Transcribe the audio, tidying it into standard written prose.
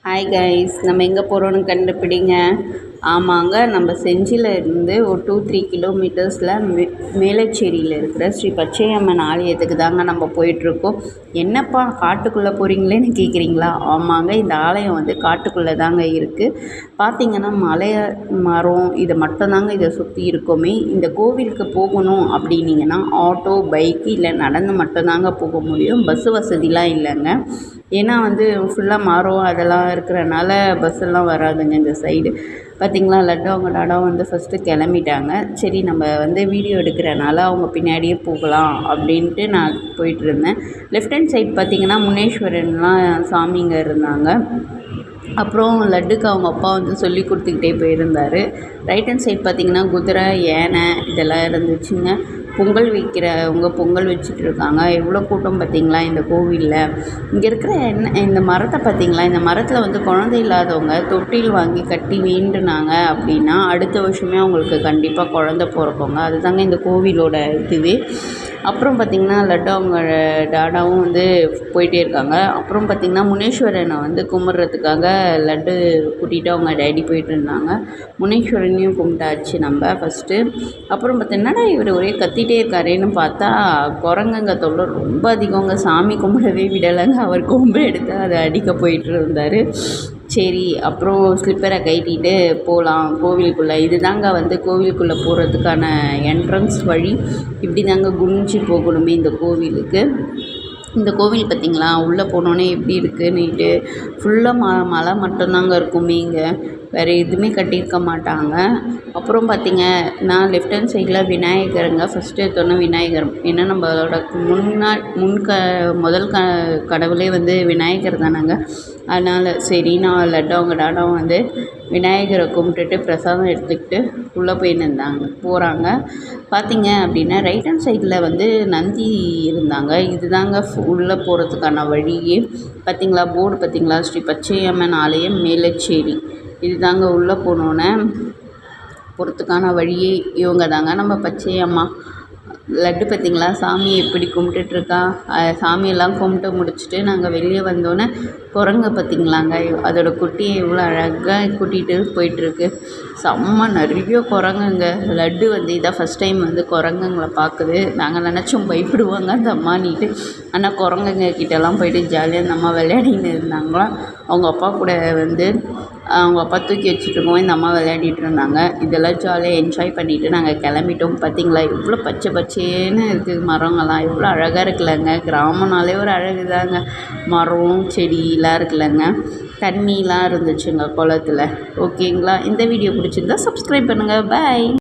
Hi guys, நம்ம எங்கே போகிறோன்னு கண்டுபிடிங்க. ஆமாங்க, நம்ம செஞ்சியில் இருந்து ஒரு 2-3 கிலோமீட்டர்ஸில் மேலச்சேரியில் இருக்கிற ஸ்ரீ பச்சையம்மன் ஆலயத்துக்கு தாங்க நம்ம போயிட்டுருக்கோம். என்னப்பா காட்டுக்குள்ளே போகிறீங்களேன்னு கேட்குறீங்களா? ஆமாங்க, இந்த ஆலயம் வந்து காட்டுக்குள்ளே தாங்க இருக்குது. பார்த்திங்கன்னா மலை மரம் இதை மட்டும்தாங்க இதை சுற்றி இருக்குமே. இந்த கோவிலுக்கு போகணும் அப்படின்னிங்கன்னா ஆட்டோ, பைக்கு இல்லை நடந்து மட்டும்தாங்க போக முடியும். பஸ்ஸு வசதிலாம் இல்லைங்க. ஏன்னா வந்து ஃபுல்லாக மரம் அதெல்லாம் இருக்கிறனால பஸ்ஸெல்லாம் வராதுங்க இந்த சைடு. பார்த்திங்களா, லட்டு அவங்க டாடா வந்து ஃபஸ்ட்டு கிளம்பிட்டாங்க. சரி, நம்ம வந்து வீடியோ எடுக்கிறனால அவங்க பின்னாடியே போகலாம் அப்படின்ட்டு நான் போயிட்டுருந்தேன். லெஃப்ட் ஹேண்ட் சைட் பார்த்திங்கன்னா முனீஸ்வரன்லாம் சாமிங்க இருந்தாங்க. அப்புறம் லட்டுக்கு அவங்க அப்பா வந்து சொல்லி கொடுத்துக்கிட்டே போயிருந்தார். ரைட் ஹேண்ட் சைட் பார்த்திங்கன்னா குதிரை, யானை இதெல்லாம் இருந்துச்சுங்க. பொங்கல் வைக்கிறவங்க பொங்கல் வச்சுட்ருக்காங்க. எவ்வளோ கூட்டம் பார்த்திங்களா இந்த கோவிலில். இங்கே இருக்கிற இந்த மரத்தை பார்த்திங்களா, இந்த மரத்தில் வந்து குழந்தை இல்லாதவங்க தொட்டில் வாங்கி கட்டி வேண்டுனாங்க அப்படின்னா அடுத்த வருஷமே அவங்களுக்கு கண்டிப்பாக குழந்த பிறக்குங்க. அதுதாங்க இந்த கோவிலோட இதுவே. அப்புறம் பார்த்திங்கன்னா லட்டு அவங்க டாடாவும் வந்து போயிட்டே இருக்காங்க. அப்புறம் பார்த்திங்கன்னா முனீஸ்வரனை வந்து கும்பிட்றதுக்காக லட்டு கூட்டிகிட்டு அவங்க டேடி போயிட்டு இருந்தாங்க. முனீஸ்வரனையும் கும்பிட்டாச்சு நம்ம ஃபஸ்ட்டு. அப்புறம் என்னடா இவர் ஒரே கத்திகிட்டே இருக்காரேன்னு பார்த்தா குரங்குங்க தொல்லை ரொம்ப அதிகங்க. சாமி கும்பிடவே விடலைங்க. அவர் கொம்பு எடுத்து அதை அடிக்க போயிட்டு இருந்தார். சரி, அப்புறம் ஸ்லிப்பரை கட்டிட்டு போகலாம் கோவிலுக்குள்ளே. இது தாங்க வந்து கோவிலுக்குள்ளே போகிறதுக்கான என்ட்ரன்ஸ் வழி. இப்படி தாங்க குனிஞ்சு போகணுமே இந்த கோவிலுக்கு. இந்த கோவில் பார்த்திங்களா, உள்ளே போனோன்னே எப்படி இருக்குன்னுட்டு ஃபுல்லாக மலை மட்டும்தாங்க இருக்குமே. இங்கே வேறு எதுவுமே கட்டியிருக்க மாட்டாங்க. அப்புறம் பார்த்திங்க, நான் லெஃப்ட் ஹேண்ட் சைடில் விநாயகருங்க ஃபஸ்ட்டு எடுத்தோன்னே விநாயகர். ஏன்னா நம்மளோட முதல் கடவுளே வந்து விநாயகர் தானாங்க. அதனால் சரி, நான் லட்டு அவங்க டாடாவும் வந்து விநாயகரை கும்பிட்டுட்டு பிரசாதம் எடுத்துக்கிட்டு உள்ளே போகிறாங்க. பார்த்திங்க அப்படின்னா ரைட் ஹேண்ட் சைடில் வந்து நந்தி இருந்தாங்க. இது தாங்க உள்ளே போகிறதுக்கான வழியே. பார்த்திங்களா, போர்டு பார்த்திங்களா, ஸ்ரீ பச்சையம்மன் ஆலயம் மேலச்சேரி. இது தாங்க உள்ளே போனோன்னே போகிறதுக்கான வழியே இவங்க தாங்க நம்ம பச்சையம்மா. லட்டு பார்த்திங்களா, சாமி எப்படி கும்பிட்டுட்ருக்கா. சாமியெல்லாம் கும்பிட்டு முடிச்சுட்டு நாங்கள் வெளியே வந்தோன்னே குரங்கு பார்த்திங்களாங்க, அதோட குட்டியை எவ்வளோ அழகாக கூட்டிகிட்டு போயிட்டுருக்கு. செம்ம நிறைய குரங்குங்க. லட்டு வந்து இதான் ஃபஸ்ட் டைம் வந்து குரங்குங்களை பார்க்குது. நாங்கள் நினச்சோம் பயப்படுவாங்க அந்த அம்மானிட்டு. ஆனால் குரங்குங்க கிட்டலாம் போயிட்டு ஜாலியாக அந்த அம்மா விளையாடின்னு இருந்தாங்களாம். அவங்க அப்பா கூட வந்து அவங்க அப்பா தூக்கி வச்சுட்ருக்கோம், இந்த அம்மா விளையாடிட்டு இருந்தாங்க. இதெல்லாம் ஜாலியாக என்ஜாய் பண்ணிவிட்டு நாங்கள் கிளம்பிட்டோம். பார்த்திங்களா, எவ்வளோ பச்சை பச்சேன்னு இருக்குது மரங்கள்லாம். எவ்வளோ அழகாக இருக்குல்லங்க. கிராமம்னாலே ஒரு அழகு தாங்க. மரம் செடியெலாம் இருக்குல்லங்க. தண்ணிலாம் இருந்துச்சுங்க குளத்துல. ஓகேங்களா, இந்த வீடியோ பிடிச்சிருந்தா சப்ஸ்கிரைப் பண்ணுங்கள். பாய்.